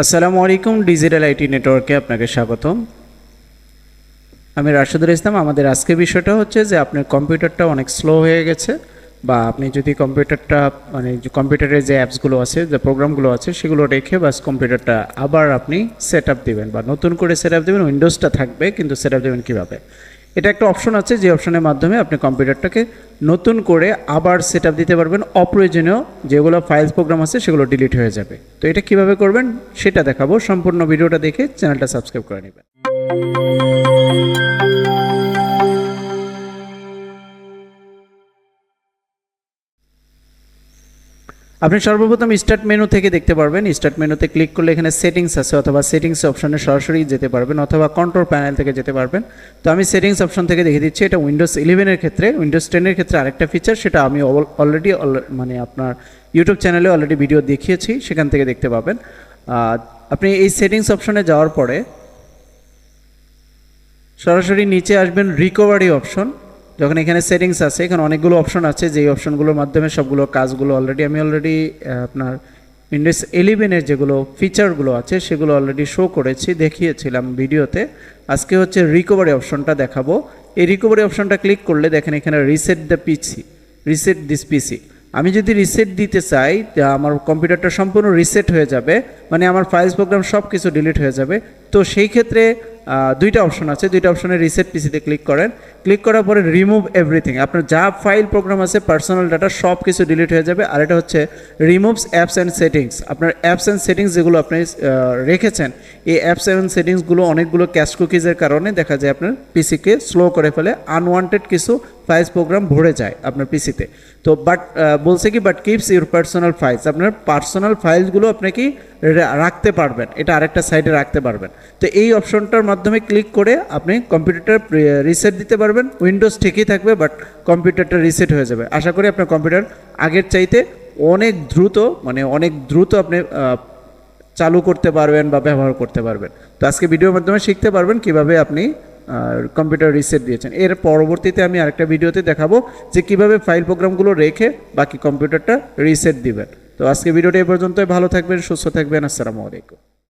আসসালামু আলাইকুম, digital IT নেটওয়ার্কে আপনাকে স্বাগতম। আমি রাশেদুল ইসলাম। আমাদের আজকের বিষয়টা হচ্ছে যে আপনার কম্পিউটারটা অনেক স্লো হয়ে গেছে, বা আপনি যদি কম্পিউটারটা কম্পিউটারের যে অ্যাপসগুলো আছে, যে প্রোগ্রামগুলো আছে, সেগুলো রেখে বাস কম্পিউটারটা আবার আপনি সেট আপ দেবেন বা নতুন করে সেট আপ দেবেন। উইন্ডোজটা থাকবে, কিন্তু সেট আপ দেবেন কীভাবে? এটা একটা অপশন আছে, যে অপশনের মাধ্যমে আপনি কম্পিউটারটাকে নতুন করে আবার সেট আপ দিতে পারবেন। অপ্রয়োজনীয় যেগুলো ফাইলস প্রোগ্রাম আছে সেগুলো ডিলিট হয়ে যাবে। তো এটা কিভাবে করবেন সেটা দেখাবো। সম্পূর্ণ ভিডিওটা দেখে চ্যানেলটা সাবস্ক্রাইব করে নেবেন। আপনি সর্বপ্রথম স্টার্ট মেনু থেকে দেখতে পারবেন। স্টার্ট মেনুতে ক্লিক করলে এখানে সেটিংস আছে, অথবা সেটিংস অপশনে সরাসরি যেতে পারবেন, অথবা কন্ট্রোল প্যানেল থেকে যেতে পারবেন। তো আমি সেটিংস অপশন থেকে দেখে দিচ্ছি। এটা উইন্ডোজ 11-এর ক্ষেত্রে, উইন্ডোজ 10-এর ক্ষেত্রে আরেকটা ফিচার, সেটা আমি অলরেডি আপনার ইউটিউব চ্যানেলে অলরেডি ভিডিও দেখিয়েছি, সেখান থেকে দেখতে পাবেন। আপনি এই সেটিংস অপশনে যাওয়ার পরে সরাসরি নিচে আসবেন রিকভারি অপশন। যখন এখানে সেটিংস আছে, এখানে অনেকগুলো অপশন আছে, যেই অপশনগুলোর মাধ্যমে সবগুলো কাজগুলো আমি অলরেডি আপনার উইন্ডোজ 11-এর যেগুলো ফিচারগুলো আছে সেগুলো অলরেডি শো করেছি, দেখিয়েছিলাম ভিডিওতে। আজকে হচ্ছে রিকভারি অপশনটা দেখাবো। এই রিকভারি অপশনটা ক্লিক করলে দেখেন এখানে রিসেট দিস পিসি। আমি যদি রিসেট দিতে চাই, আমার কম্পিউটারটা সম্পূর্ণ রিসেট হয়ে যাবে, মানে আমার ফাইলস প্রোগ্রাম সব কিছু ডিলিট হয়ে যাবে। তো সেই ক্ষেত্রে দুইটা অপশন আছে, দুইটা অপশনে রিসেট পিসিতে ক্লিক করেন। ক্লিক করার পরে রিমুভ এভরিথিং, আপনার যা ফাইল প্রোগ্রাম আছে, পার্সোনাল ডাটা সব কিছু ডিলিট হয়ে যাবে। আর এটা হচ্ছে রিমুভস অ্যাপস অ্যান্ড সেটিংস। আপনার অ্যাপস অ্যান্ড সেটিংস যেগুলো আপনি রেখেছেন, এই অ্যাপস অ্যান্ড সেটিংসগুলো অনেকগুলো ক্যাশ কুকিজের কারণে দেখা যায় আপনার পিসিকে স্লো করে ফেলে, আনওয়ান্টেড কিছু ফাইলস প্রোগ্রাম ভরে যায় আপনার পিসিতে। তো বলছে কি but keeps your personal files, আপনার পার্সোনাল ফাইলসগুলো আপনি কি রাখতে পারবেন, এটা আরেকটা সাইডে রাখতে পারবেন। তো এই অপশনটার মাধ্যমে ক্লিক করে আপনি কম্পিউটারটা রিসেট দিতে পারবেন। উইন্ডোজ ঠিকই থাকবে, বাট কম্পিউটারটা রিসেট হয়ে যাবে। আশা করি আপনার কম্পিউটার আগের চাইতে অনেক দ্রুত আপনি চালু করতে পারবেন বা ব্যবহার করতে পারবেন। তো আজকে ভিডিওর মাধ্যমে শিখতে পারবেন কিভাবে আপনি কম্পিউটার রিসেট দিয়েছেন। এর পরবর্তীতে আমি আরেকটা ভিডিওতে দেখাবো যে কিভাবে ফাইল প্রোগ্রামগুলো রেখে বাকি কম্পিউটারটা রিসেট দিবেন। তো আজকে ভিডিওটা এই পর্যন্তই। ভালো থাকবেন, সুস্থ থাকবেন। আসসালামু আলাইকুম।